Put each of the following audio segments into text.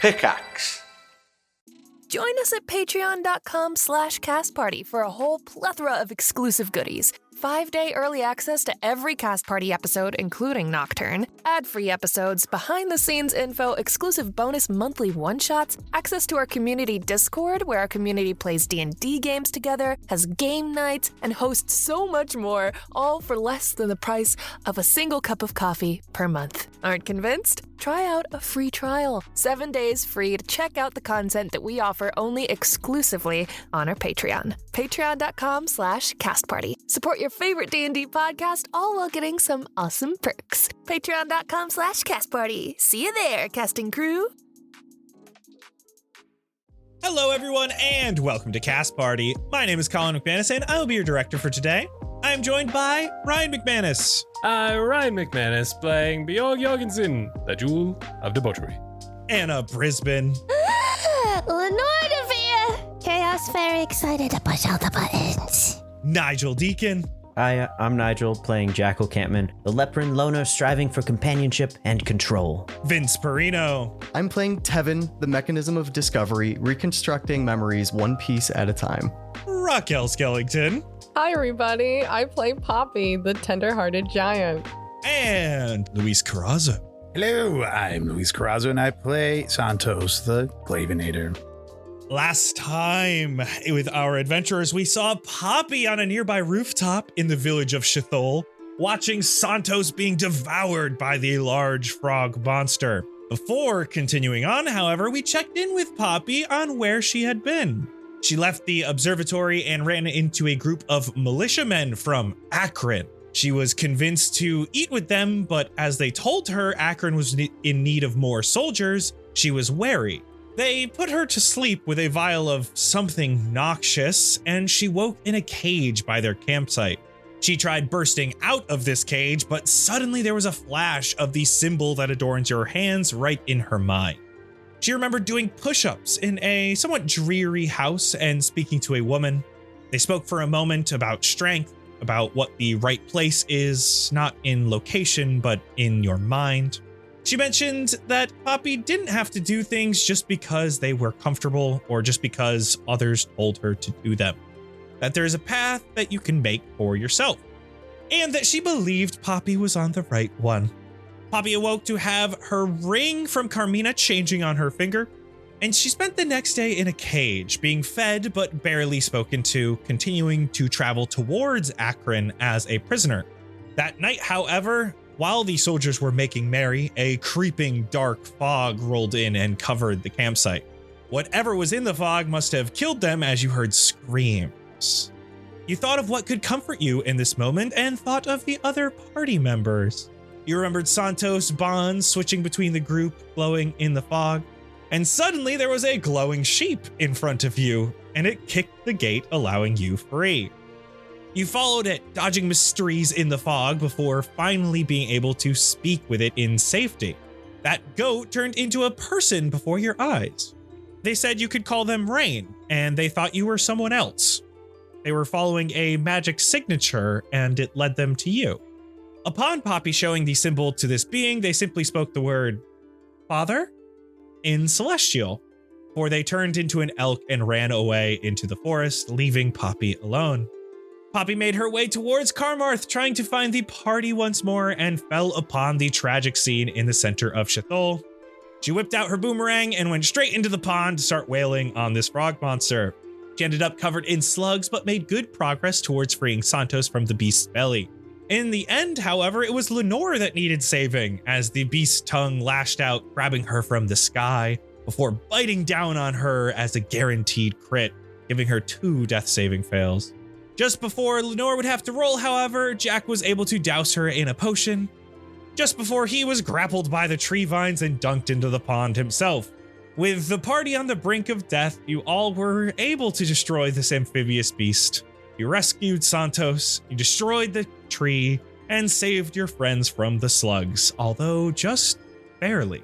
Pickaxe. Join us at patreon.com/castparty for a whole plethora of exclusive goodies. 5-day early access to every Cast Party episode, including Nocturne, ad-free episodes, behind-the-scenes info, exclusive bonus monthly one-shots, access to our community Discord, where our community plays D&D games together, has game nights, and hosts so much more, all for less than the price of a single cup of coffee per month. Aren't convinced? Try out a free trial. 7 days free to check out the content that we offer only exclusively on our Patreon. Patreon.com/castparty. Support your favorite D&D podcast, all while getting some awesome perks. Patreon.com/castparty. See you there, casting crew. Hello, everyone, and welcome to Cast Party. My name is Colin McManus, and I'll be your director for today. I am joined by Ryan McManus. Ryan McManus playing Bjorg Jorgensen, the Jewel of Debauchery. Anna Brisbane. Lenore Devere. Chaos, very excited to push all the buttons. Nigel Deacon. Hi, I'm Nigel, playing Jackal Campman, the leopard loner striving for companionship and control. Vince Perino. I'm playing Tevin, the mechanism of discovery, reconstructing memories one piece at a time. Raquel Skellington. Hi, everybody. I play Poppy, the tender-hearted giant. And Luis Carrazzo. Hello, I'm Luis Carrazzo, and I play Santos, the Clavinator. Last time with our adventurers, we saw Poppy on a nearby rooftop in the village of Chithol, watching Santos being devoured by the large frog monster. Before continuing on, however, we checked in with Poppy on where she had been. She left the observatory and ran into a group of militiamen from Akron. She was convinced to eat with them, but as they told her Akron was in need of more soldiers, she was wary. They put her to sleep with a vial of something noxious, and she woke in a cage by their campsite. She tried bursting out of this cage, but suddenly there was a flash of the symbol that adorns your hands right in her mind. She remembered doing push-ups in a somewhat dreary house and speaking to a woman. They spoke for a moment about strength, about what the right place is, not in location, but in your mind. She mentioned that Poppy didn't have to do things just because they were comfortable or just because others told her to do them. That there's a path that you can make for yourself. And that she believed Poppy was on the right one. Poppy awoke to have her ring from Carmina changing on her finger, and she spent the next day in a cage, being fed but barely spoken to, continuing to travel towards Akron as a prisoner. That night, however, while the soldiers were making merry, a creeping dark fog rolled in and covered the campsite. Whatever was in the fog must have killed them as you heard screams. You thought of what could comfort you in this moment and thought of the other party members. You remembered Santos' bonds switching between the group, glowing in the fog, and suddenly there was a glowing sheep in front of you, and it kicked the gate, allowing you free. You followed it, dodging mysteries in the fog before finally being able to speak with it in safety. That goat turned into a person before your eyes. They said you could call them Rain, and they thought you were someone else. They were following a magic signature, and it led them to you. Upon Poppy showing the symbol to this being, they simply spoke the word, Father, in Celestial, for they turned into an elk and ran away into the forest, leaving Poppy alone. Poppy made her way towards Carmarth, trying to find the party once more, and fell upon the tragic scene in the center of Chithol. She whipped out her boomerang and went straight into the pond to start wailing on this frog monster. She ended up covered in slugs, but made good progress towards freeing Santos from the beast's belly. In the end, however, it was Lenore that needed saving, as the beast's tongue lashed out, grabbing her from the sky, before biting down on her as a guaranteed crit, giving her 2 death-saving fails. Just before Lenore would have to roll, however, Jack was able to douse her in a potion, just before he was grappled by the tree vines and dunked into the pond himself. With the party on the brink of death, you all were able to destroy this amphibious beast. You rescued Santos, you destroyed the tree, and saved your friends from the slugs, although just barely.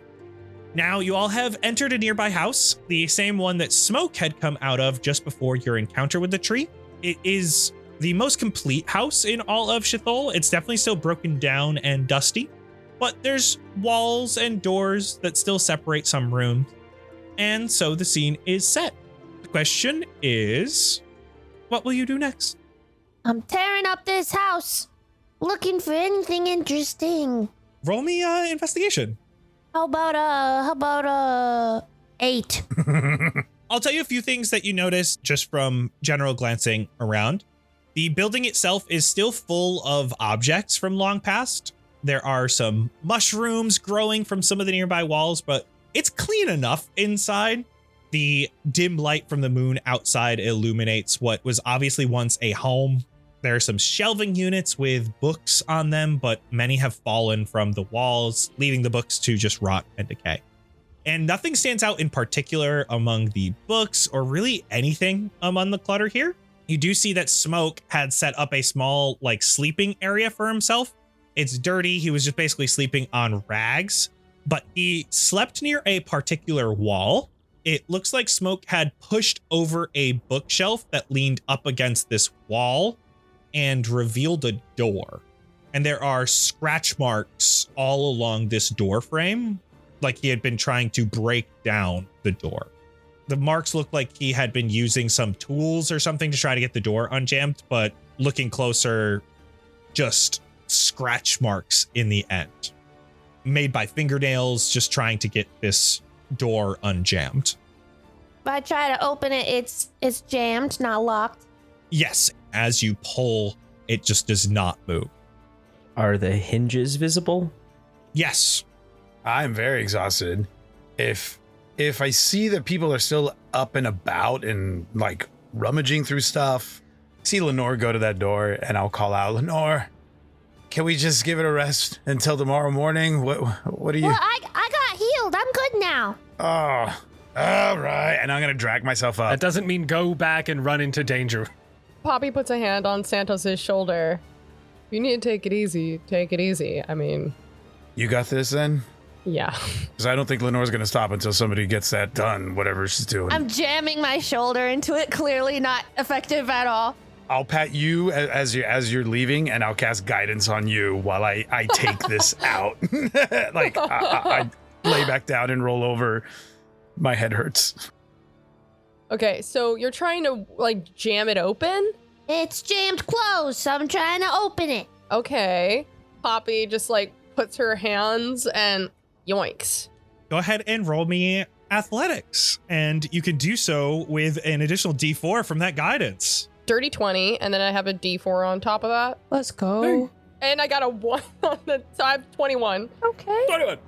Now you all have entered a nearby house, the same one that Smoke had come out of just before your encounter with the tree. It is the most complete house in all of Chithol. It's definitely still broken down and dusty, but there's walls and doors that still separate some rooms. And so the scene is set. The question is, what will you do next? I'm tearing up this house, looking for anything interesting. Roll me investigation. How about 8? I'll tell you a few things that you notice just from general glancing around. The building itself is still full of objects from long past. There are some mushrooms growing from some of the nearby walls, but it's clean enough inside. The dim light from the moon outside illuminates what was obviously once a home. There are some shelving units with books on them, but many have fallen from the walls, leaving the books to just rot and decay. And nothing stands out in particular among the books or really anything among the clutter here. You do see that Smoke had set up a small sleeping area for himself. It's dirty. He was just basically sleeping on rags, but he slept near a particular wall. It looks like Smoke had pushed over a bookshelf that leaned up against this wall and revealed a door. And there are scratch marks all along this door frame, like he had been trying to break down the door. The marks look like he had been using some tools or something to try to get the door unjammed, but looking closer, just scratch marks in the end, made by fingernails, just trying to get this door unjammed. If I try to open it, it's jammed, not locked. Yes, as you pull, it just does not move. Are the hinges visible? Yes. I'm very exhausted. If I see that people are still up and about and rummaging through stuff, see Lenore go to that door and I'll call out, Lenore, can we just give it a rest until tomorrow morning? What are you? Well, I got healed. I'm good now. Oh, all right. And I'm going to drag myself up. That doesn't mean go back and run into danger. Poppy puts a hand on Santos's shoulder. You need to take it easy. Take it easy. I mean, You got this then? yeah. Because I don't think Lenore's going to stop until somebody gets that done, whatever she's doing. I'm jamming my shoulder into it. Clearly not effective at all. I'll pat you as you're leaving, and I'll cast guidance on you while I take this out. I lay back down and roll over. My head hurts. Okay, so you're trying to jam it open? It's jammed closed, so I'm trying to open it. Okay. Poppy just puts her hands and yoinks. Go ahead and roll me athletics, and you can do so with an additional D4 from that guidance. Dirty 20, and then I have a D4 on top of that. Let's go. Hey. And I got a 1 on the, so I have 21. Okay. 21.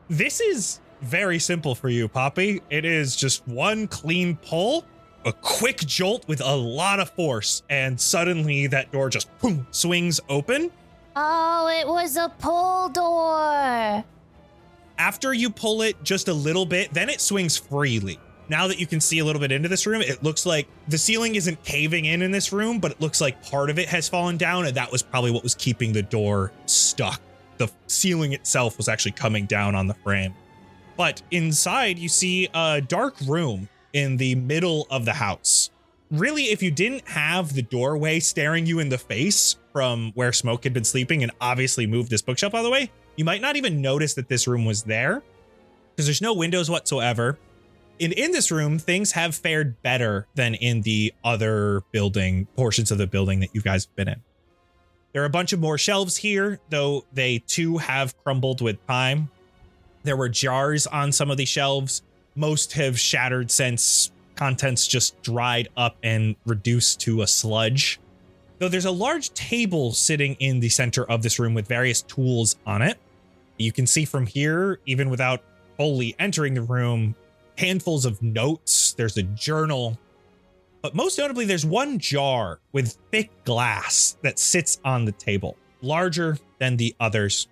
This is very simple for you, Poppy. It is just one clean pull, a quick jolt with a lot of force, and suddenly that door just boom, swings open. Oh, it was a pull door. After you pull it just a little bit, then it swings freely. Now that you can see a little bit into this room, it looks like the ceiling isn't caving in this room, but it looks like part of it has fallen down, and that was probably what was keeping the door stuck. The ceiling itself was actually coming down on the frame. But inside, you see a dark room in the middle of the house. Really, if you didn't have the doorway staring you in the face from where Smoke had been sleeping and obviously moved this bookshelf out of the way, you might not even notice that this room was there because there's no windows whatsoever. And in this room, things have fared better than in the other portions of the building that you guys have been in. There are a bunch of more shelves here, though they too have crumbled with time. There were jars on some of the shelves. Most have shattered since contents just dried up and reduced to a sludge. Though there's a large table sitting in the center of this room with various tools on it. You can see from here, even without fully entering the room, handfuls of notes. There's a journal. But most notably, there's one jar with thick glass that sits on the table, larger than the others.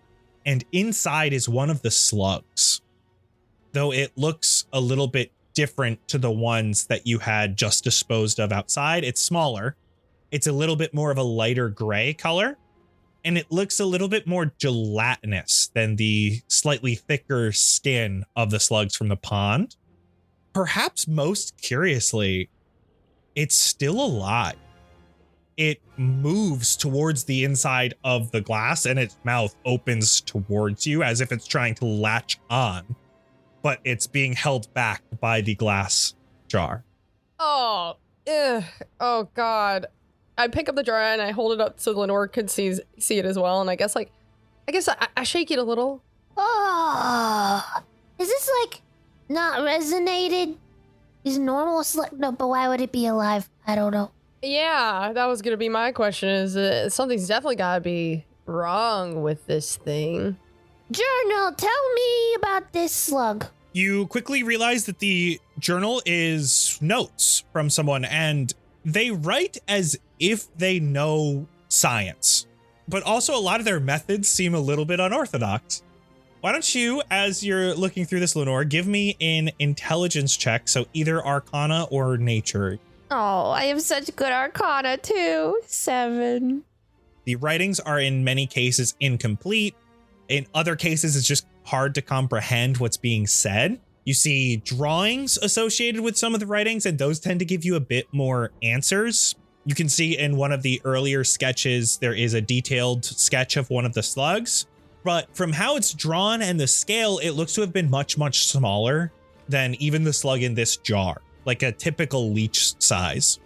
And inside is one of the slugs. Though it looks a little bit different to the ones that you had just disposed of outside. It's smaller. It's a little bit more of a lighter gray color. And it looks a little bit more gelatinous than the slightly thicker skin of the slugs from the pond. Perhaps most curiously, it's still alive. It moves towards the inside of the glass and its mouth opens towards you as if it's trying to latch on. but it's being held back by the glass jar. Oh, ugh. Oh God. I pick up the jar and I hold it up so Lenore could see it as well. And I guess I shake it a little. Oh, is this like not resonated? Is normal slug? No, but why would it be alive? I don't know. Yeah, that was gonna be my question. Is something's definitely gotta be wrong with this thing. Journal, tell me about this slug. You quickly realize that the journal is notes from someone, and they write as if they know science, but also a lot of their methods seem a little bit unorthodox. Why don't you, as you're looking through this, Lenore, give me an intelligence check, so either Arcana or Nature. Oh, I have such good Arcana too. 7. The writings are in many cases incomplete. In other cases, it's just hard to comprehend what's being said. You see drawings associated with some of the writings, and those tend to give you a bit more answers. You can see in one of the earlier sketches, there is a detailed sketch of one of the slugs, but from how it's drawn and the scale, it looks to have been much, much smaller than even the slug in this jar, like a typical leech size.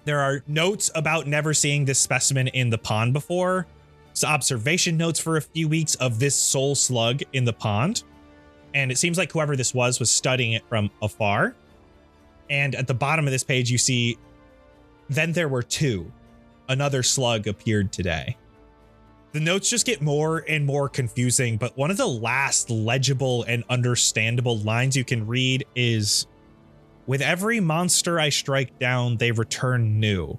There are notes about never seeing this specimen in the pond before. So observation notes for a few weeks of this sole slug in the pond. And it seems like whoever this was studying it from afar. And at the bottom of this page, you see, then there were 2. Another slug appeared today. The notes just get more and more confusing, but one of the last legible and understandable lines you can read is, with every monster I strike down, they return new,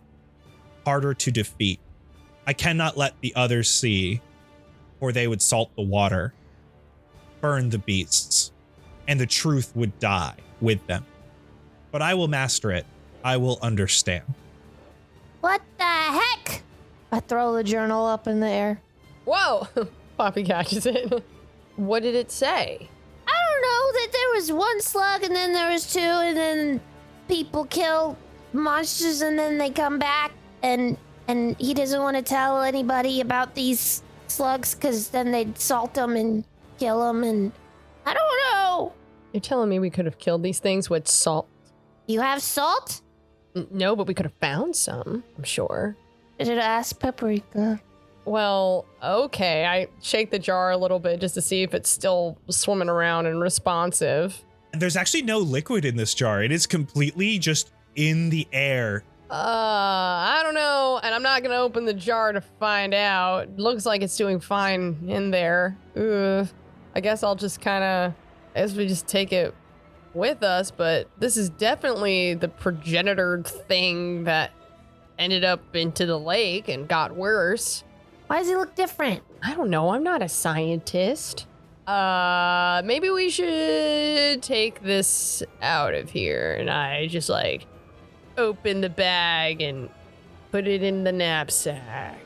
harder to defeat. I cannot let the others see, or they would salt the water, burn the beasts, and the truth would die with them. But I will master it. I will understand. What the heck? I throw the journal up in the air. Whoa! Poppy catches it. What did it say? I don't know, that there was 1 slug and then there was 2 and then people kill monsters and then they come back and he doesn't want to tell anybody about these slugs because then they'd salt them and kill them and I don't know. You're telling me we could have killed these things with salt? You have salt? No, but we could have found some, I'm sure. Did it ask Paprika? Well, okay. I shake the jar a little bit just to see if it's still swimming around and responsive. There's actually no liquid in this jar. It is completely just in the air. I don't know, and I'm not gonna open the jar to find out. Looks like it's doing fine in there. Ugh. I guess we just take it with us, but this is definitely the progenitor thing that ended up into the lake and got worse. Why does he look different? I don't know, I'm not a scientist. Maybe we should take this out of here, and I just open the bag and put it in the knapsack.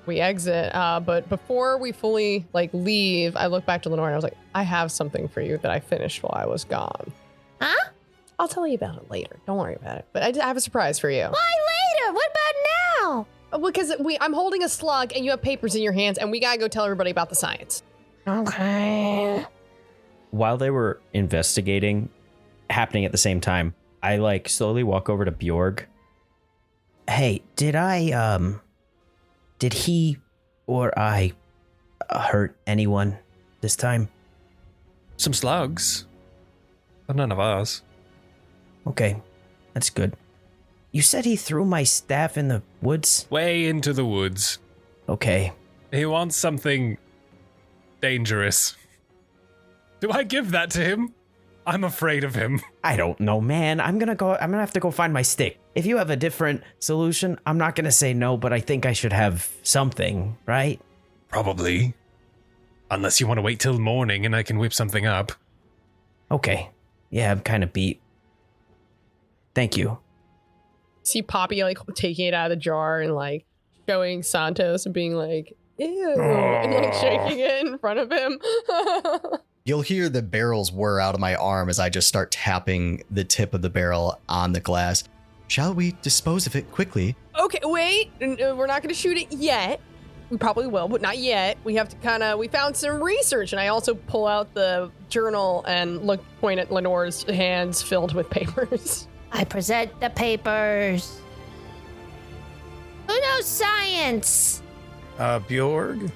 We exit, but before we fully leave, I look back to Lenore and I was like, I have something for you that I finished while I was gone. Huh? I'll tell you about it later. Don't worry about it. But I have a surprise for you. Why later? What about now? Because I'm holding a slug and you have papers in your hands and we gotta go tell everybody about the science. Okay. While they were investigating, happening at the same time, I slowly walk over to Bjorg. Hey, did he or I hurt anyone this time? Some slugs, but none of us. Okay, that's good. You said he threw my staff in the woods? Way into the woods. Okay. He wants something dangerous. Do I give that to him? I'm afraid of him. I don't know, man. I'm gonna have to go find my stick. If you have a different solution, I'm not gonna say no, but I think I should have something, right? Probably. Unless you want to wait till morning and I can whip something up. Okay. Yeah, I'm kind of beat. Thank you. See Poppy taking it out of the jar and showing Santos and being like, ew, and shaking it in front of him. You'll hear the barrels whir out of my arm as I just start tapping the tip of the barrel on the glass. Shall we dispose of it quickly? Okay, wait. We're not going to shoot it yet. We probably will, but not yet. We have to we found some research, and I also pull out the journal and point at Lenore's hands filled with papers. I present the papers. Who knows science? Bjorg?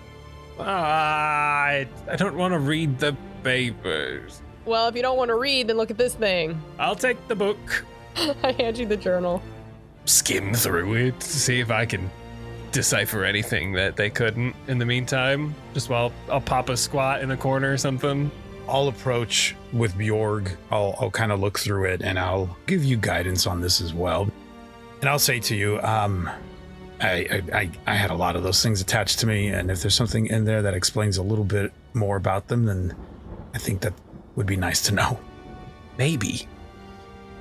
I don't want to read the papers. Well, if you don't want to read, then look at this thing. I'll take the book. I hand you the journal. Skim through it to see if I can decipher anything that they couldn't in the meantime. Just while I'll pop a squat in a corner or something. I'll approach with Bjorg. I'll kind of look through it and I'll give you guidance on this as well. And I'll say to you, I had a lot of those things attached to me, and if there's something in there that explains a little bit more about them, then I think that would be nice to know. Maybe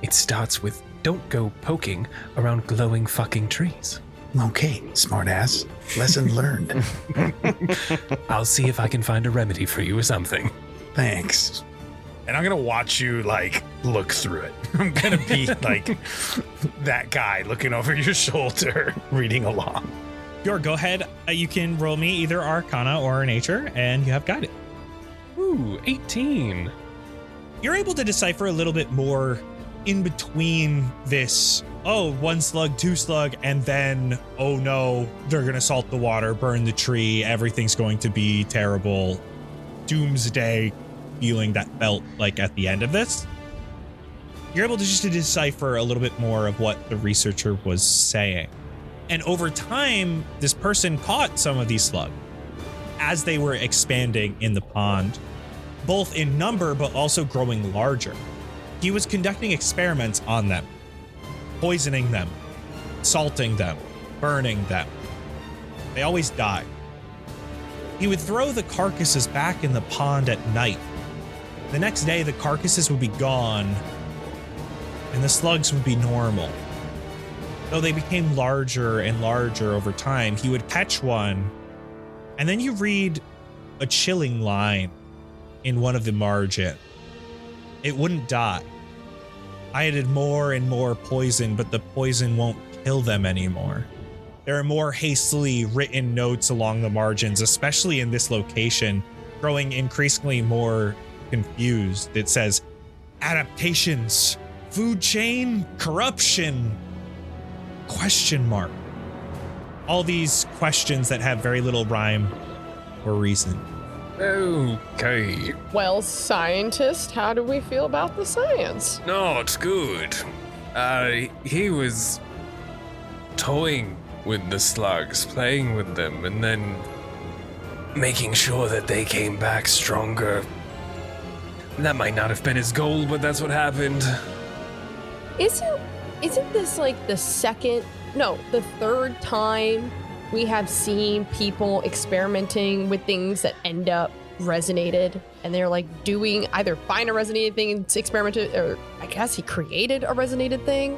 it starts with don't go poking around glowing fucking trees. Okay, smartass. Lesson learned. I'll see if I can find a remedy for you or something. Thanks. And I'm gonna watch you look through it. I'm gonna be that guy looking over your shoulder, reading along. Bjorg, go ahead. You can roll me either Arcana or Nature, and you have guided. Ooh, 18. You're able to decipher a little bit more in between this, one slug, two slug, and then, oh no, they're going to salt the water, burn the tree, everything's going to be terrible. Doomsday feeling that felt like at the end of this. You're able to just to decipher a little bit more of what the researcher was saying. And over time, this person caught some of these slugs as they were expanding in the pond, both in number, but also growing larger. He was conducting experiments on them, poisoning them, salting them, burning them. They always died. He would throw the carcasses back in the pond at night. The next day, the carcasses would be gone, and the slugs would be normal. Though they became larger and larger over time, he would catch one, and then you read a chilling line in one of the margin. It wouldn't die. I added more and more poison, but the poison won't kill them anymore. There are more hastily written notes along the margins, especially in this location, growing increasingly more confused. It says, adaptations, food chain, corruption, ? All these questions that have very little rhyme or reason. Okay. Well, scientist, how do we feel about the science? Not good. He was toying with the slugs, playing with them, and then making sure that they came back stronger. That might not have been his goal, but that's what happened. Isn't this the third time we have seen people experimenting with things that end up resonated, and they're doing either find a resonated thing and experiment it, or I guess he created a resonated thing?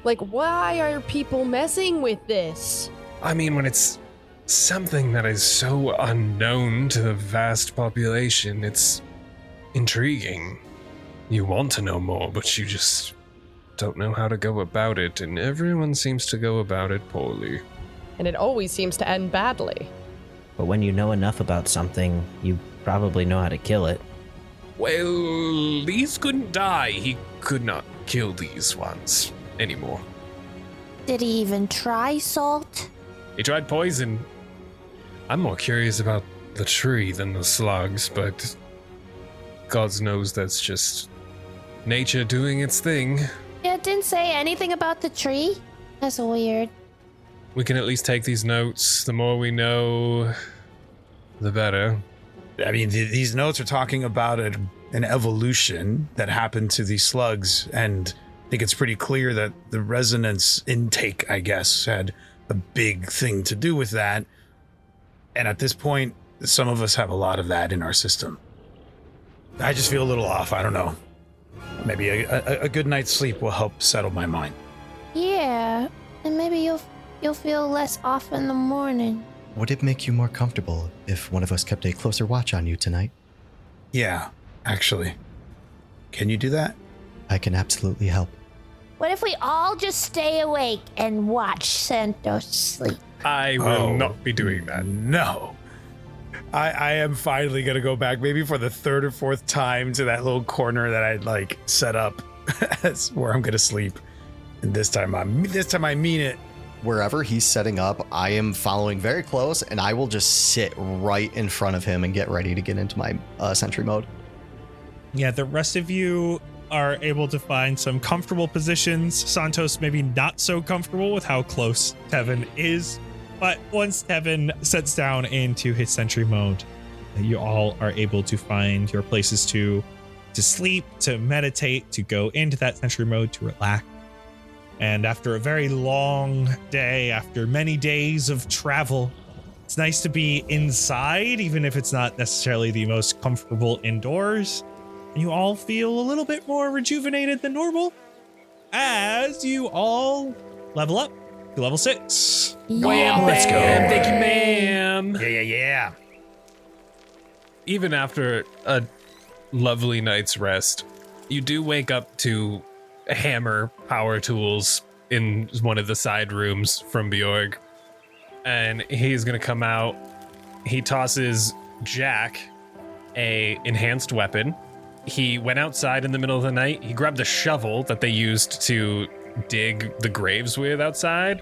Why are people messing with this? I mean, when it's something that is so unknown to the vast population, it's intriguing. You want to know more, but you just don't know how to go about it, and everyone seems to go about it poorly. And it always seems to end badly. But when you know enough about something, you probably know how to kill it. Well, these couldn't die. He could not kill these ones anymore. Did he even try salt? He tried poison. I'm more curious about the tree than the slugs, but God knows that's just nature doing its thing. Yeah, it didn't say anything about the tree. That's weird. We can at least take these notes. The more we know, the better. I mean, these notes are talking about an evolution that happened to these slugs, and I think it's pretty clear that the resonance intake, I guess, had a big thing to do with that. And at this point, some of us have a lot of that in our system. I just feel a little off. I don't know. Maybe a good night's sleep will help settle my mind. Yeah, and maybe you'll feel less off in the morning. Would it make you more comfortable if one of us kept a closer watch on you tonight? Yeah, actually. Can you do that? I can absolutely help. What if we all just stay awake and watch Santos sleep? I will not be doing that. No. I am finally going to go back maybe for the third or fourth time to that little corner that I'd like set up as where I'm going to sleep. And this time I mean it. Wherever he's setting up, I am following very close, and I will just sit right in front of him and get ready to get into my sentry mode. Yeah, the rest of you are able to find some comfortable positions. Santos maybe not so comfortable with how close Tevin is, but once Tevin sets down into his sentry mode, you all are able to find your places to sleep, to meditate, to go into that sentry mode, to relax. And after a very long day, after many days of travel, it's nice to be inside, even if it's not necessarily the most comfortable indoors. And you all feel a little bit more rejuvenated than normal as you all level up to level 6. Wham, Let's go. Thank you, ma'am. Yeah. Even after a lovely night's rest, you do wake up to hammer power tools in one of the side rooms from Bjorg, and he's gonna come out. He tosses Jack a enhanced weapon. He went outside in the middle of the night. He grabbed a shovel that they used to dig the graves with outside,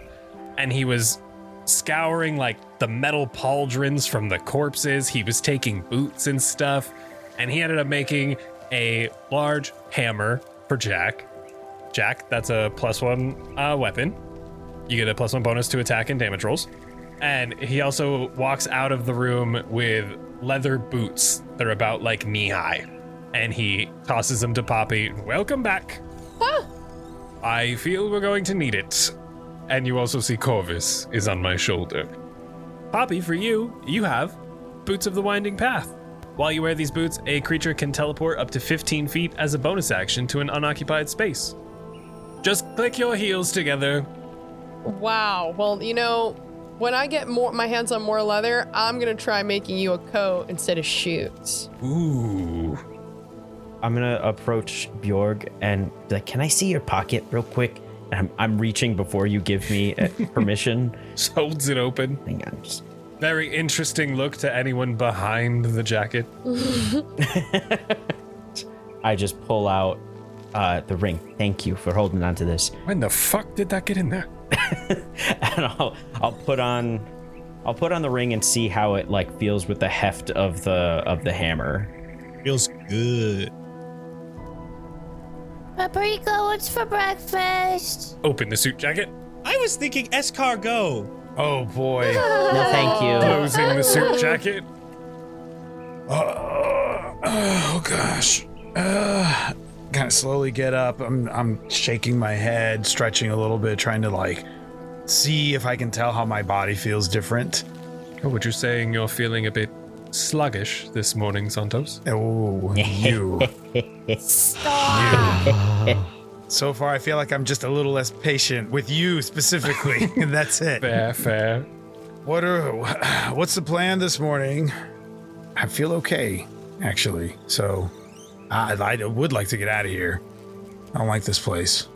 and he was scouring like the metal pauldrons from the corpses. He was taking boots and stuff, and he ended up making a large hammer for Jack. Jack, that's a +1 weapon. You get a +1 bonus to attack and damage rolls. And he also walks out of the room with leather boots that are about like knee high. And he tosses them to Poppy. Welcome back. Huh. I feel we're going to need it. And you also see Corvus is on my shoulder. Poppy, for you, you have Boots of the Winding Path. While you wear these boots, a creature can teleport up to 15 feet as a bonus action to an unoccupied space. Just click your heels together. Wow. Well, you know, when I get my hands on more leather, I'm gonna try making you a coat instead of shoes. Ooh. I'm gonna approach Bjorg and be like, can I see your pocket real quick? And I'm reaching before you give me permission. Just holds it open. Hang on, just... Very interesting look to anyone behind the jacket. I just pull out the ring. Thank you for holding on to this. When the fuck did that get in there? And I'll put on the ring and see how it like feels with the heft of the hammer. Feels good. Paprika, what's for breakfast? Open the suit jacket. I was thinking escargot. Oh boy. No, thank you. Closing the suit jacket. Oh gosh. Kind of slowly get up. I'm shaking my head, stretching a little bit, trying to like see if I can tell how my body feels different. Oh, what you're saying? You're feeling a bit sluggish this morning, Santos. Oh, you. Stop. So far, I feel like I'm just a little less patient with you specifically, and that's it. Fair. What's the plan this morning? I feel okay, actually. So, I would like to get out of here. I don't like this place.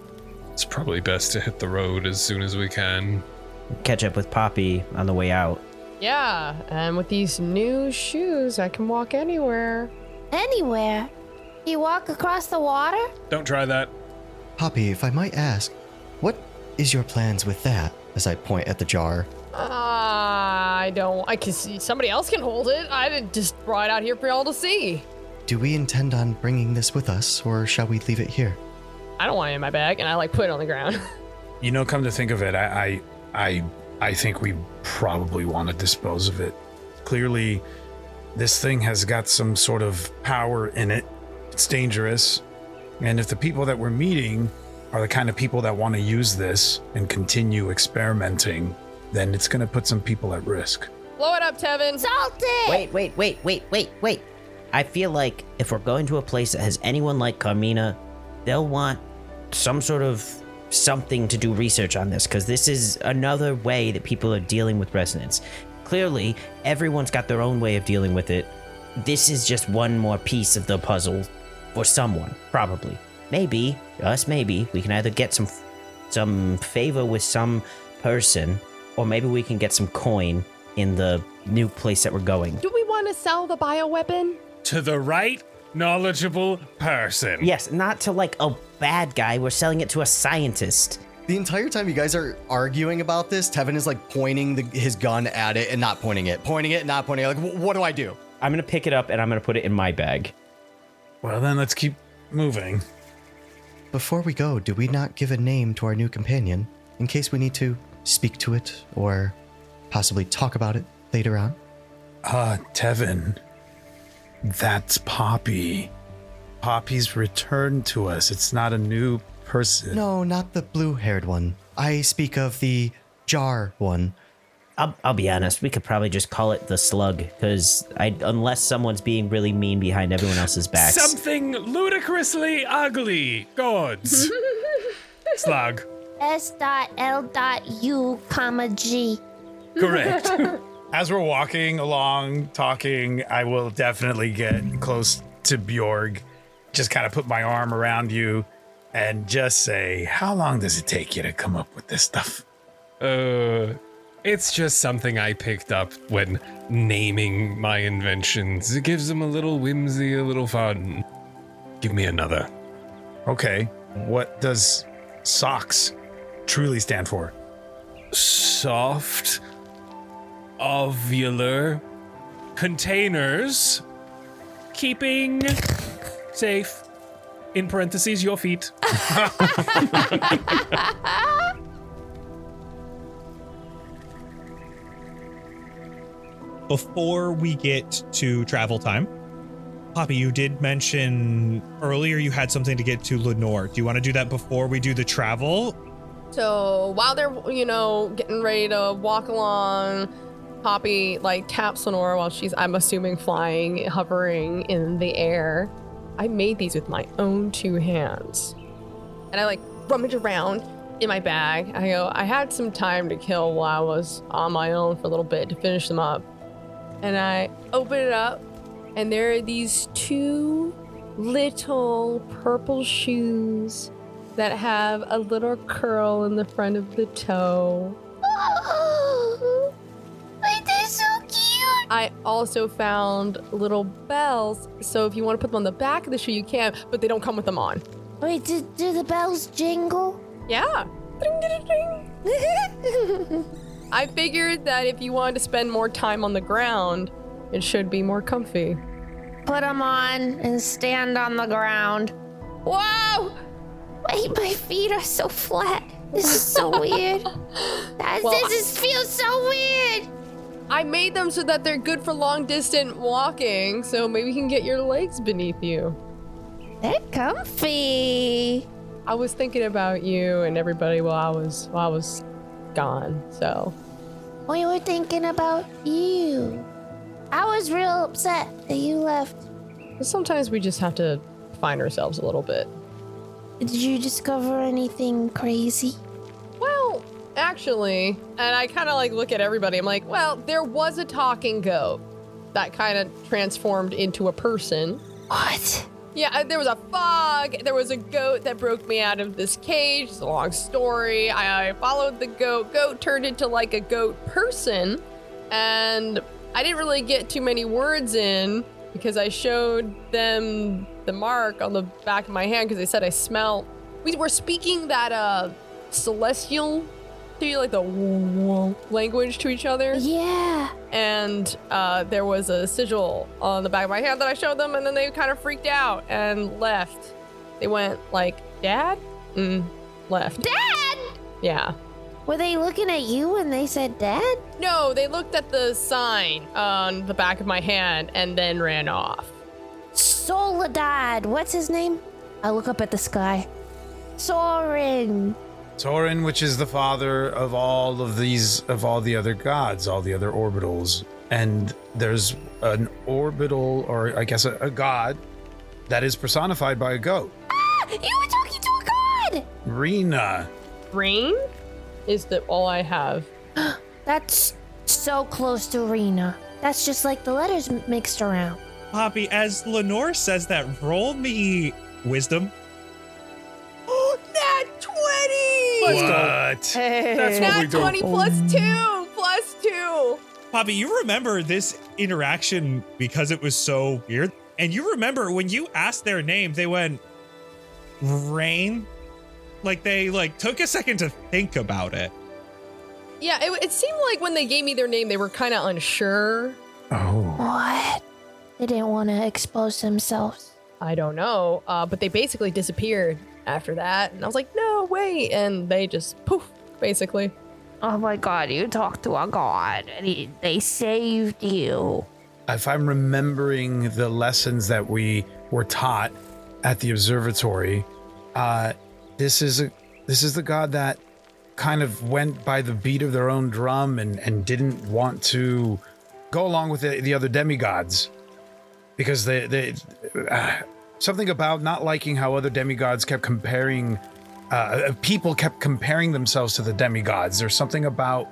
It's probably best to hit the road as soon as we can. Catch up with Poppy on the way out. Yeah, and with these new shoes, I can walk anywhere. Anywhere? You walk across the water? Don't try that. Poppy, if I might ask, what is your plans with that? As I point at the jar. I can see somebody else can hold it. I just brought it out here for y'all to see. Do we intend on bringing this with us, or shall we leave it here? I don't want it in my bag, and I like put it on the ground. You know, come to think of it, I think we probably want to dispose of it. Clearly, this thing has got some sort of power in it. It's dangerous. And if the people that we're meeting are the kind of people that want to use this and continue experimenting, then it's going to put some people at risk. Blow it up, Tevin. Salt it! Wait. I feel like if we're going to a place that has anyone like Carmina, they'll want some sort of something to do research on this, because this is another way that people are dealing with resonance. Clearly, everyone's got their own way of dealing with it. This is just one more piece of the puzzle for someone, probably. maybe, just maybe, we can either get some favor with some person, or maybe we can get some coin in the new place that we're going. Do we want to sell the bioweapon? To the right knowledgeable person. Yes, not to like a bad guy. We're selling it to a scientist. The entire time you guys are arguing about this, Tevin is like pointing his gun at it and not pointing it. Pointing it, not pointing it. Like, what do I do? I'm going to pick it up and I'm going to put it in my bag. Well, then let's keep moving. Before we go, do we not give a name to our new companion in case we need to speak to it or possibly talk about it later on? Tevin, that's Poppy. Poppy's returned to us. It's not a new person. No, not the blue-haired one. I speak of the jar one. I'll be honest, we could probably just call it the slug, because unless someone's being really mean behind everyone else's backs. Something ludicrously ugly. Gods. Slug. S.L.U, G. Correct. As we're walking along, talking, I will definitely get close to Bjorg, just kind of put my arm around you, and just say, how long does it take you to come up with this stuff? It's just something I picked up when naming my inventions. It gives them a little whimsy, a little fun. Give me another. Okay. What does SOX truly stand for? Soft, ovular containers, keeping safe. In parentheses, your feet. Before we get to travel time, Poppy, you did mention earlier you had something to get to Lenore. Do you want to do that before we do the travel? So while they're, getting ready to walk along, Poppy taps Lenore while she's, I'm assuming, flying, hovering in the air. I made these with my own two hands. And I rummage around in my bag. I go, I had some time to kill while I was on my own for a little bit to finish them up. And I open it up, and there are these two little purple shoes that have a little curl in the front of the toe. Oh, wait, they're so cute. I also found little bells, so if you want to put them on the back of the shoe, you can, but they don't come with them on. Wait, do the bells jingle? Yeah. Ding, ding, ding. I figured that if you wanted to spend more time on the ground, it should be more comfy. Put them on and stand on the ground. Whoa! Wait, my feet are so flat. This is so weird. This feels so weird. I made them so that they're good for long distance walking, so maybe you can get your legs beneath you. They're comfy. I was thinking about you and everybody while I was gone, so. We were thinking about you. I was real upset that you left. Sometimes we just have to find ourselves a little bit. Did you discover anything crazy? Well, actually, and I kind of look at everybody. I'm like, well, there was a talking goat that kind of transformed into a person. What? Yeah, there was a fog. There was a goat that broke me out of this cage. It's a long story. I followed the goat. Goat turned into a goat person. And I didn't really get too many words in because I showed them the mark on the back of my hand because they said I smell. We were speaking that celestial, the language to each other. Yeah. And there was a sigil on the back of my hand that I showed them, and then they kind of freaked out and left. They went Dad? Left. Dad? Yeah. Were they looking at you when they said Dad? No, they looked at the sign on the back of my hand and then ran off. Soledad. What's his name? I look up at the sky. Soren. Soren, which is the father of all the other gods, all the other orbitals. And there's an orbital, or I guess a god, that is personified by a goat. Ah! You were talking to a god! Rena. Rain is all I have. That's so close to Rena. That's just like the letters mixed around. Poppy, as Lenore says that, roll me wisdom. What? Hey. That's what we Nat do. 20 plus 2. Poppy, you remember this interaction because it was so weird. And you remember when you asked their name, they went, Rain? Like they took a second to think about it. Yeah, it seemed like when they gave me their name, they were kind of unsure. Oh. What? They didn't want to expose themselves. I don't know, but they basically disappeared after that. And I was like, no, wait. And they just poof, basically. Oh my god, you talked to a god and they saved you. If I'm remembering the lessons that we were taught at the observatory, this is the god that kind of went by the beat of their own drum and didn't want to go along with the other demigods because they something about not liking how other demigods kept comparing people kept comparing themselves to the demigods. There's something about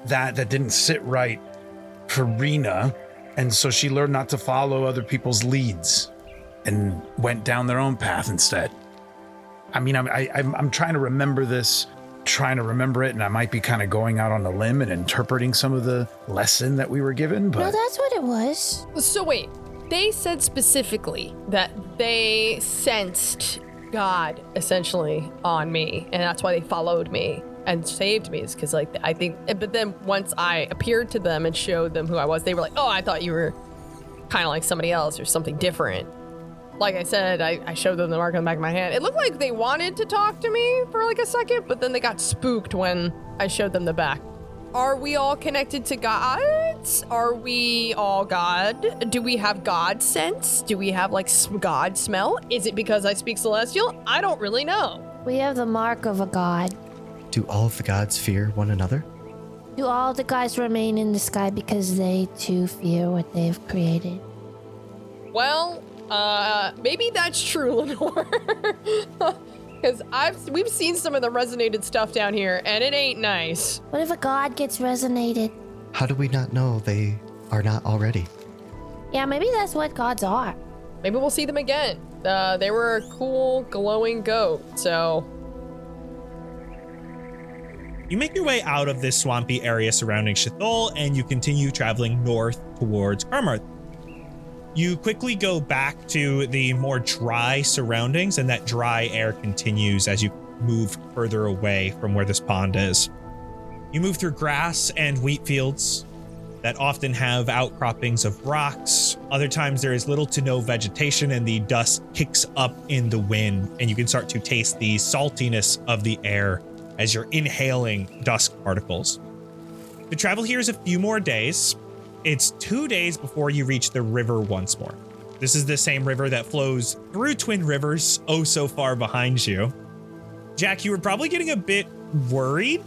that didn't sit right for Rena, and so she learned not to follow other people's leads and went down their own path instead. I mean, I'm trying to remember this, trying to remember it, and I might be kind of going out on a limb and interpreting some of the lesson that we were given, but No, that's what it was. So wait, they said specifically that they sensed God essentially on me, and that's why they followed me and saved me. Is because I think, but then once I appeared to them and showed them who I was, they were like, "Oh, I thought you were kind of like somebody else or something different." Like I said, I showed them the mark on the back of my hand. It looked like they wanted to talk to me for like a second, but then they got spooked when I showed them the back. Are we all connected to gods? Are we all God? Do we have God sense? Do we have like God smell? Is it because I speak Celestial? I don't really know. We have the mark of a god. Do all of the gods fear one another? Do all the gods remain in the sky because they too fear what they've created? Well, maybe that's true, Lenore. Because we've seen some of the resonated stuff down here, and it ain't nice. What if a god gets resonated? How do we not know they are not already? Yeah, maybe that's what gods are. Maybe we'll see them again. They were a cool, glowing goat, so... You make your way out of this swampy area surrounding Shithol, and you continue traveling north towards Karmarth. You quickly go back to the more dry surroundings, and that dry air continues as you move further away from where this pond is. You move through grass and wheat fields that often have outcroppings of rocks. Other times there is little to no vegetation, and the dust kicks up in the wind, and you can start to taste the saltiness of the air as you're inhaling dust particles. The travel here is a few more days. It's 2 days before you reach the river once more. This is the same river that flows through Twin Rivers, oh so far behind you. Jack, you were probably getting a bit worried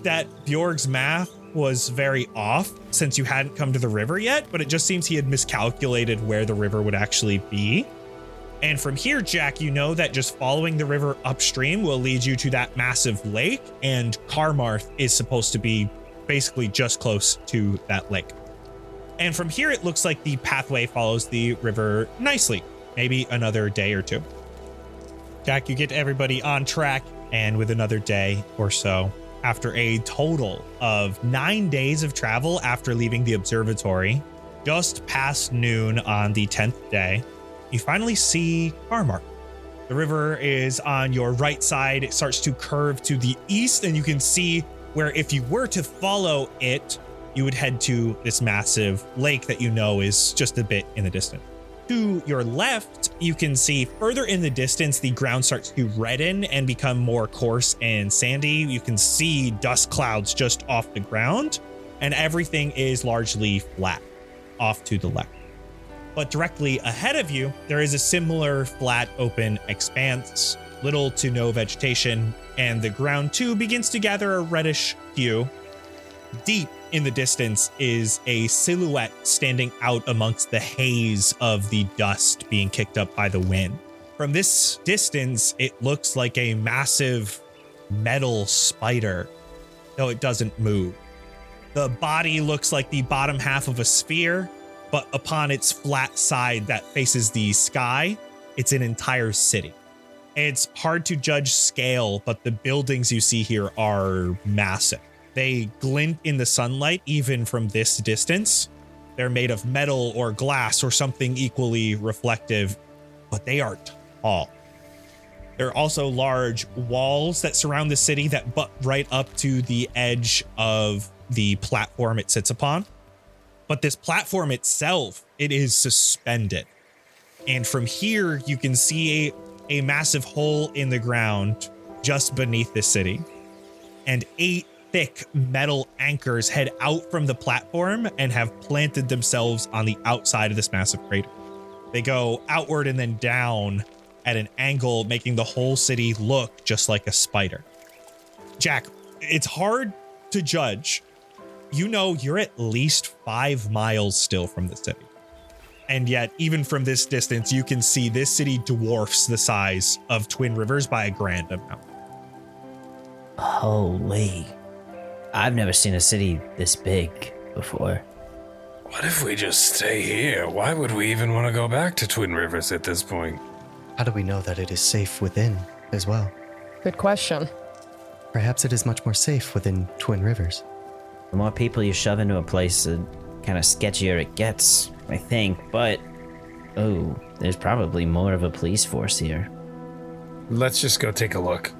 that Bjorg's math was very off since you hadn't come to the river yet, but it just seems he had miscalculated where the river would actually be. And from here, Jack, you know that just following the river upstream will lead you to that massive lake, and Karmarth is supposed to be basically just close to that lake. And from here, it looks like the pathway follows the river nicely, maybe another day or two. Jack, you get everybody on track, and with another day or so, after a total of 9 days of travel after leaving the observatory, just past noon on the 10th day, you finally see Karmarth. The river is on your right side. It starts to curve to the east, and you can see where if you were to follow it, you would head to this massive lake that you know is just a bit in the distance. To your left, you can see further in the distance, the ground starts to redden and become more coarse and sandy. You can see dust clouds just off the ground, and everything is largely flat off to the left. But directly ahead of you, there is a similar flat open expanse, little to no vegetation, and the ground too begins to gather a reddish hue. Deep in the distance is a silhouette standing out amongst the haze of the dust being kicked up by the wind. From this distance, it looks like a massive metal spider, though it doesn't move. The body looks like the bottom half of a sphere, but upon its flat side that faces the sky, it's an entire city. It's hard to judge scale, but the buildings you see here are massive. They glint in the sunlight even from this distance. They're made of metal or glass or something equally reflective, but they are tall. There are also large walls that surround the city that butt right up to the edge of the platform it sits upon. But this platform itself, it is suspended. And from here, you can see a massive hole in the ground just beneath the city. And 8 thick metal anchors head out from the platform and have planted themselves on the outside of this massive crater. They go outward and then down at an angle, making the whole city look just like a spider. Jack, it's hard to judge. You know you're at least 5 miles still from the city. And yet, even from this distance, you can see this city dwarfs the size of Twin Rivers by a grand amount. Holy. I've never seen a city this big before. What if we just stay here? Why would we even want to go back to Twin Rivers at this point? How do we know that it is safe within as well? Good question. Perhaps it is much more safe within Twin Rivers. The more people you shove into a place, the kind of sketchier it gets, I think. But, there's probably more of a police force here. Let's just go take a look.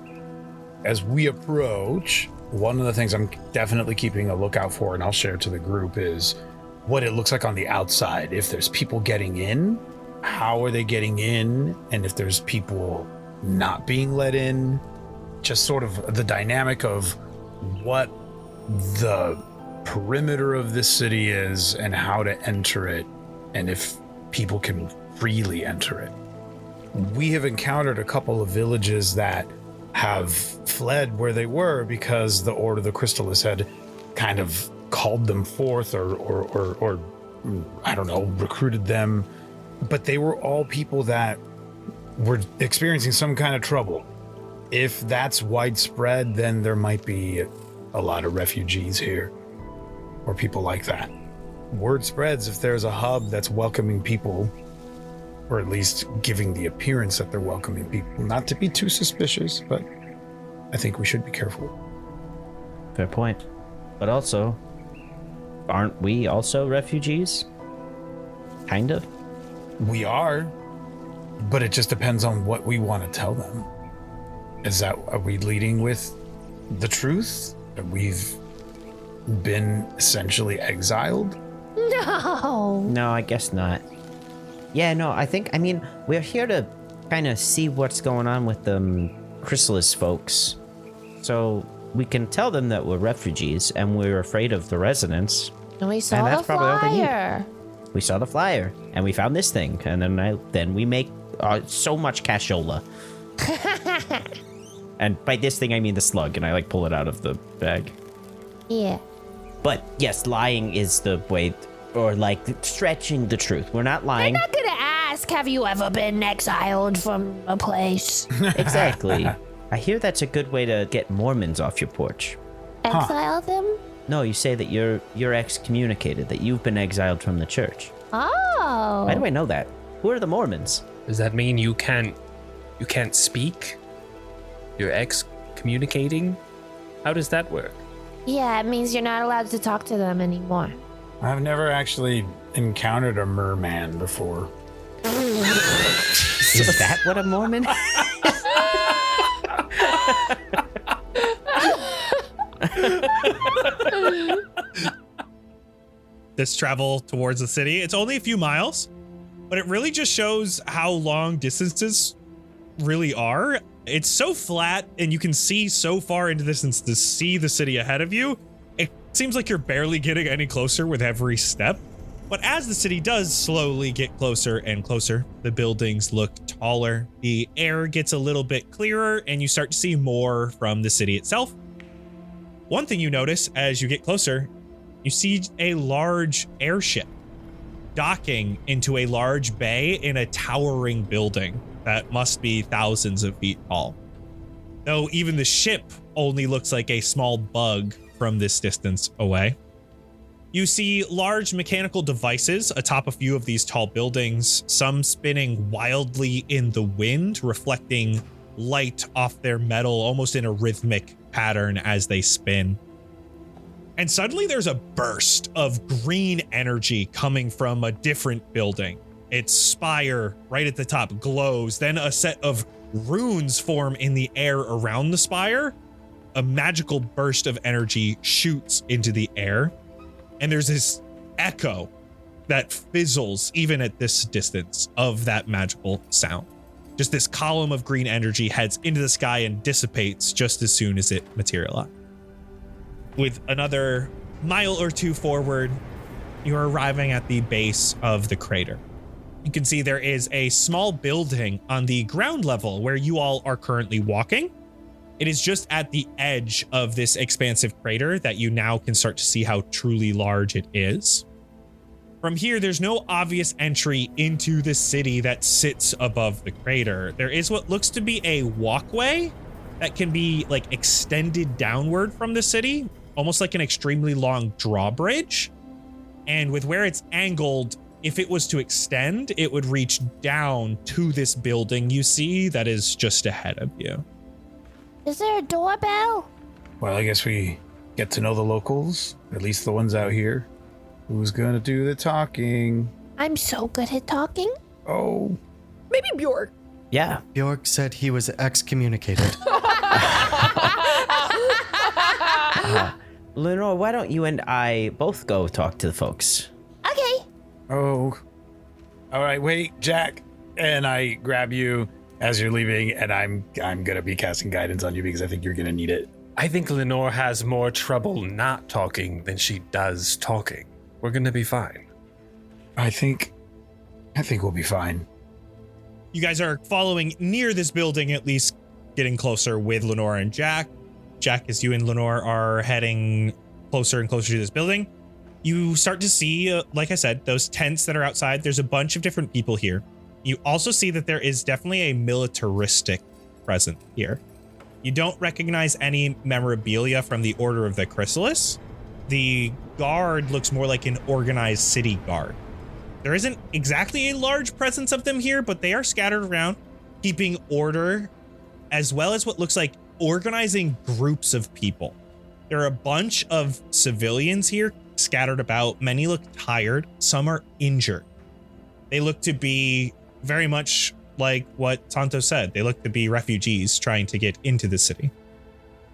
As we approach, one of the things I'm definitely keeping a lookout for, and I'll share to the group, is what it looks like on the outside. If there's people getting in, how are they getting in? And if there's people not being let in, just sort of the dynamic of what the perimeter of this city is and how to enter it, and if people can freely enter it. We have encountered a couple of villages that have fled where they were because the Order of the Chrysalis had kind of called them forth or I don't know, recruited them. But they were all people that were experiencing some kind of trouble. If that's widespread, then there might be a lot of refugees here or people like that. Word spreads if there's a hub that's welcoming people, or at least giving the appearance that they're welcoming people. Not to be too suspicious, but I think we should be careful. Fair point. But also, aren't we also refugees? Kind of. We are, but it just depends on what we want to tell them. Are we leading with the truth? We've been essentially exiled? No, I guess not. Yeah, no, I mean, we're here to kind of see what's going on with the Chrysalis folks. So we can tell them that we're refugees and we're afraid of the residents. And we saw that's the probably all they need. flyer. We saw the flyer and we found this thing, and then we make so much cashola. And by this thing I mean the slug, and I pull it out of the bag. Yeah. But yes, lying is the way, or stretching the truth. We're not lying. I'm not gonna ask, have you ever been exiled from a place? Exactly. I hear that's a good way to get Mormons off your porch. Exile them? No, you say that you're excommunicated, that you've been exiled from the church. Oh. Why do I know that? Who are the Mormons? Does that mean you can't speak? You're excommunicating? How does that work? Yeah, it means you're not allowed to talk to them anymore. I've never actually encountered a merman before. Is that what a Mormon is? This travel towards the city, it's only a few miles, but it really just shows how long distances really are. It's so flat and you can see so far into distance to see the city ahead of you. It seems like you're barely getting any closer with every step. But as the city does slowly get closer and closer, the buildings look taller, the air gets a little bit clearer, and you start to see more from the city itself. One thing you notice as you get closer, you see a large airship docking into a large bay in a towering building that must be thousands of feet tall. Though even the ship only looks like a small bug from this distance away. You see large mechanical devices atop a few of these tall buildings, some spinning wildly in the wind, reflecting light off their metal, almost in a rhythmic pattern as they spin. And suddenly there's a burst of green energy coming from a different building. Its spire right at the top glows. Then a set of runes form in the air around the spire. A magical burst of energy shoots into the air. And there's this echo that fizzles even at this distance of that magical sound. Just this column of green energy heads into the sky and dissipates just as soon as it materializes. With another mile or two forward, you're arriving at the base of the crater. You can see there is a small building on the ground level where you all are currently walking. It is just at the edge of this expansive crater that you now can start to see how truly large it is. From here, there's no obvious entry into the city that sits above the crater. There is what looks to be a walkway that can be like extended downward from the city, almost like an extremely long drawbridge. And with where it's angled, if it was to extend, it would reach down to this building you see that is just ahead of you. Is there a doorbell? Well, I guess we get to know the locals, at least the ones out here. Who's gonna do the talking? I'm so good at talking. Oh. Maybe Bjork. Yeah. Bjork said he was excommunicated. Lenore, why don't you and I both go talk to the folks? Okay. Oh. All right, wait, Jack. And I grab you as you're leaving, and I'm gonna be casting guidance on you because I think you're gonna need it. I think Lenore has more trouble not talking than she does talking. We're gonna be fine. I think we'll be fine. You guys are following near this building, at least getting closer with Lenore and Jack. Jack, as you and Lenore are heading closer and closer to this building, you start to see, like I said, those tents that are outside. There's a bunch of different people here. You also see that there is definitely a militaristic presence here. You don't recognize any memorabilia from the Order of the Chrysalis. The guard looks more like an organized city guard. There isn't exactly a large presence of them here, but they are scattered around, keeping order, as well as what looks like organizing groups of people. There are a bunch of civilians here scattered about. Many look tired. Some are injured. They look to be very much like what Santo said. They look to be refugees trying to get into the city.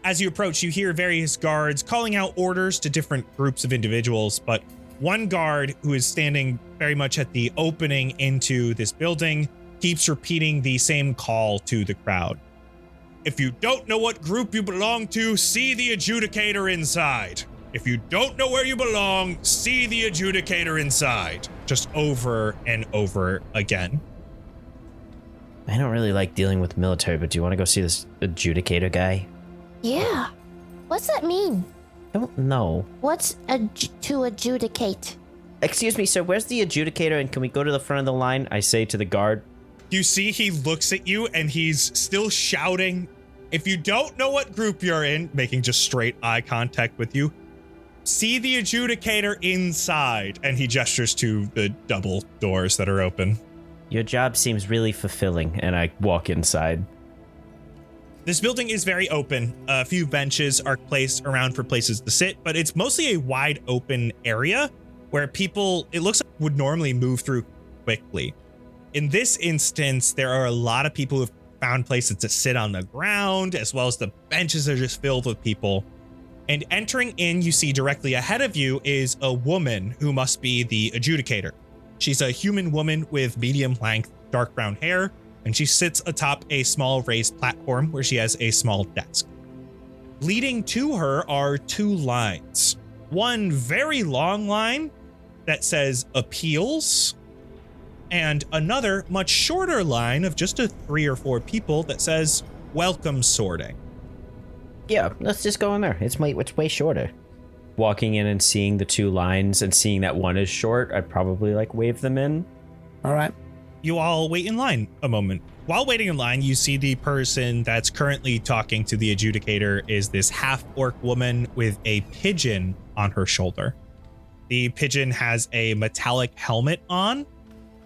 As you approach, you hear various guards calling out orders to different groups of individuals, but one guard who is standing very much at the opening into this building keeps repeating the same call to the crowd. If you don't know what group you belong to, see the adjudicator inside. If you don't know where you belong, see the adjudicator inside. Just over and over again. I don't really like dealing with military, but do you want to go see this adjudicator guy? Yeah. What's that mean? I don't know. What's to adjudicate? Excuse me, sir, where's the adjudicator, and can we go to the front of the line? I say to the guard. You see he looks at you and he's still shouting. If you don't know what group you're in, making just straight eye contact with you, see the adjudicator inside. And he gestures to the double doors that are open. Your job seems really fulfilling, and I walk inside. This building is very open. A few benches are placed around for places to sit, but it's mostly a wide open area where people, it looks like, would normally move through quickly. In this instance, there are a lot of people who've found places to sit on the ground, as well as the benches are just filled with people. And entering in, you see directly ahead of you is a woman who must be the adjudicator. She's a human woman with medium length, dark brown hair, and she sits atop a small raised platform where she has a small desk. Leading to her are two lines. One very long line that says appeals, and another much shorter line of just 3 or 4 people that says welcome sorting. Yeah, let's just go in there. It's way shorter. Walking in and seeing the two lines and seeing that one is short, I'd probably wave them in. All right. You all wait in line a moment. While waiting in line, you see the person that's currently talking to the adjudicator is this half-orc woman with a pigeon on her shoulder. The pigeon has a metallic helmet on,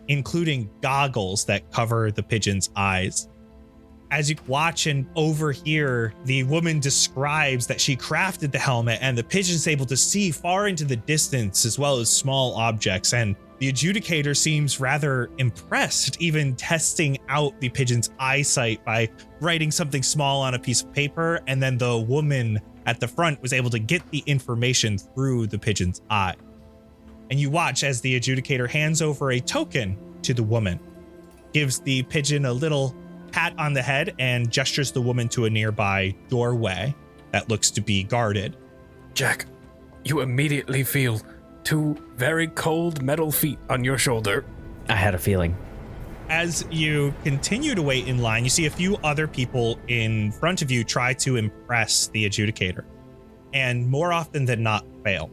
including goggles that cover the pigeon's eyes. As you watch and overhear, the woman describes that she crafted the helmet and the pigeon's able to see far into the distance as well as small objects. And the adjudicator seems rather impressed, even testing out the pigeon's eyesight by writing something small on a piece of paper. And then the woman at the front was able to get the information through the pigeon's eye. And you watch as the adjudicator hands over a token to the woman, gives the pigeon a little pat on the head, and gestures the woman to a nearby doorway that looks to be guarded. Jack, you immediately feel 2 very cold metal feet on your shoulder. I had a feeling. As you continue to wait in line, you see a few other people in front of you try to impress the adjudicator, and more often than not fail.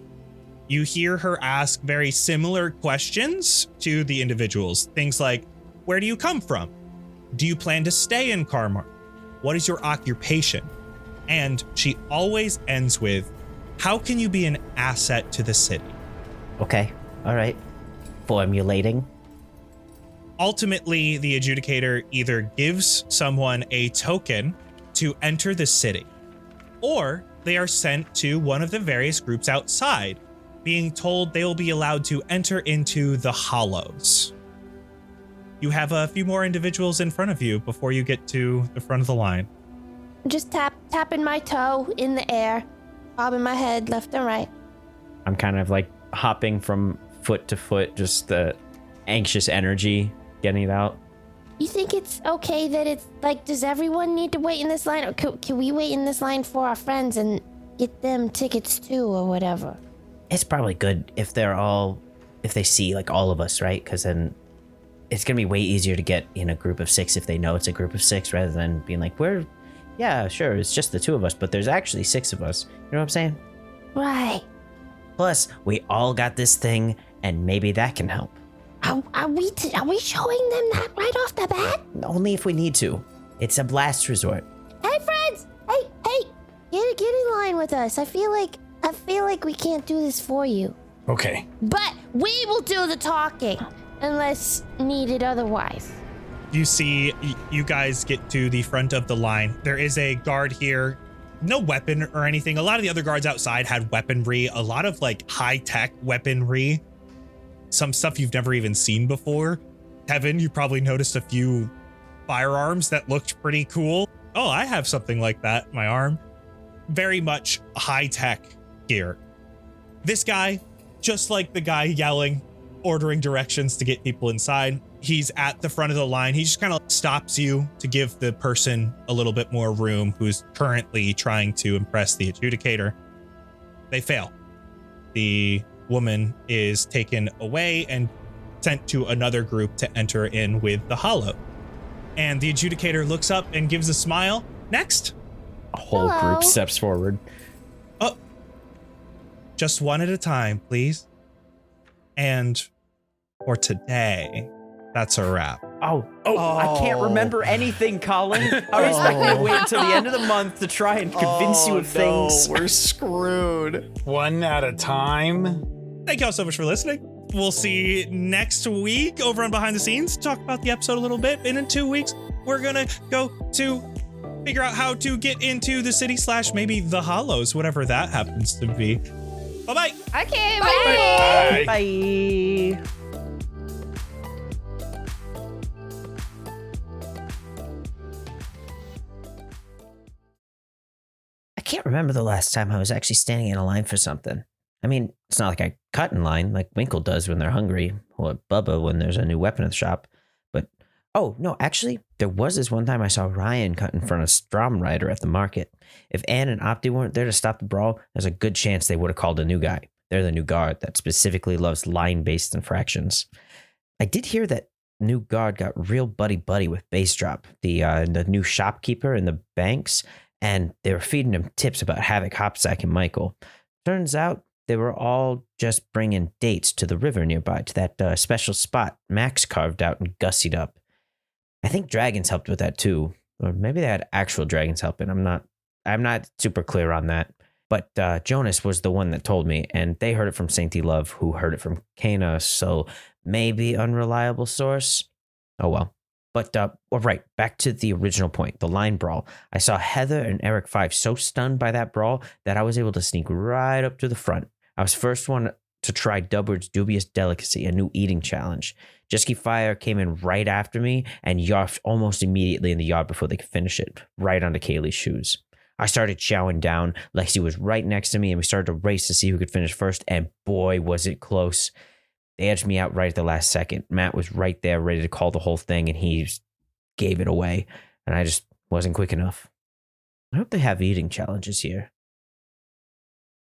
You hear her ask very similar questions to the individuals. Things like, where do you come from? Do you plan to stay in Carmar? What is your occupation? And she always ends with, how can you be an asset to the city? Okay, all right. Formulating. Ultimately, the adjudicator either gives someone a token to enter the city, or they are sent to one of the various groups outside, being told they will be allowed to enter into the Hollows. You have a few more individuals in front of you before you get to the front of the line. Just tapping my toe in the air, bobbing my head left and right. I'm kind of like hopping from foot to foot, just the anxious energy getting it out. You think it's okay that it's like, does everyone need to wait in this line? Or can we wait in this line for our friends and get them tickets too or whatever? It's probably good if they see like all of us, right? Because then it's going to be way easier to get in a group of 6 if they know it's a group of 6 rather than being like, yeah, sure, it's just the 2 of us, but there's actually 6 of us. You know what I'm saying? Right. Plus, we all got this thing, and maybe that can help. Are we showing them that right off the bat? Only if we need to. It's a last resort. Hey, friends! Hey! Get in line with us. I feel like we can't do this for you. Okay. But we will do the talking, unless needed otherwise. You see, you guys get to the front of the line. There is a guard here. No weapon or anything. A lot of the other guards outside had weaponry, a lot of like high-tech weaponry. Some stuff you've never even seen before. Kevin, you probably noticed a few firearms that looked pretty cool. Oh, I have something like that in my arm. Very much high-tech gear. This guy, just like the guy yelling, ordering directions to get people inside, he's at the front of the line. He just kind of stops you to give the person a little bit more room who's currently trying to impress the adjudicator. They fail. The woman is taken away and sent to another group to enter in with the Hollow. And the adjudicator looks up and gives a smile. Next. A whole Hello. group steps forward. Oh, just one at a time, please. And for today, that's a wrap. Oh, I can't remember anything, Colin. I was expecting to wait until the end of the month to try and convince you of things. We're screwed. One at a time. Thank y'all so much for listening. We'll see you next week over on Behind the Scenes. Talk about the episode a little bit. And in 2 weeks, we're going to go to figure out how to get into the city / maybe the Hollows, whatever that happens to be. Bye-bye. Okay, Bye. bye. Bye. I can't remember the last time I was actually standing in a line for something. I mean, it's not like I cut in line like Winkle does when they're hungry, or Bubba when there's a new weapon at the shop. But, oh, no, actually, there was this one time I saw Ryan cut in front of Strom Rider at the market. If Ann and Opti weren't there to stop the brawl, there's a good chance they would have called a new guy. They're the new guard that specifically loves line-based infractions. I did hear that new guard got real buddy-buddy with Base Drop, the new shopkeeper in the banks, and they were feeding him tips about Havoc, Hopsack, and Michael. Turns out they were all just bringing dates to the river nearby, to that special spot Max carved out and gussied up. I think dragons helped with that too, or maybe they had actual dragons helping. I'm not super clear on that. But Jonas was the one that told me, and they heard it from Sainty Love, who heard it from Kana, so maybe unreliable source. Oh well. But, all right, back to the original point, the line brawl. I saw Heather and Eric 5 so stunned by that brawl that I was able to sneak right up to the front. I was first one to try Dubbard's dubious delicacy, a new eating challenge. Jesky Fire came in right after me and yarfed almost immediately in the yard before they could finish it, right onto Kaylee's shoes. I started chowing down. Lexi was right next to me, and we started to race to see who could finish first, and boy, was it close. They edged me out right at the last second. Matt was right there ready to call the whole thing, and he just gave it away, and I just wasn't quick enough. I hope they have eating challenges here.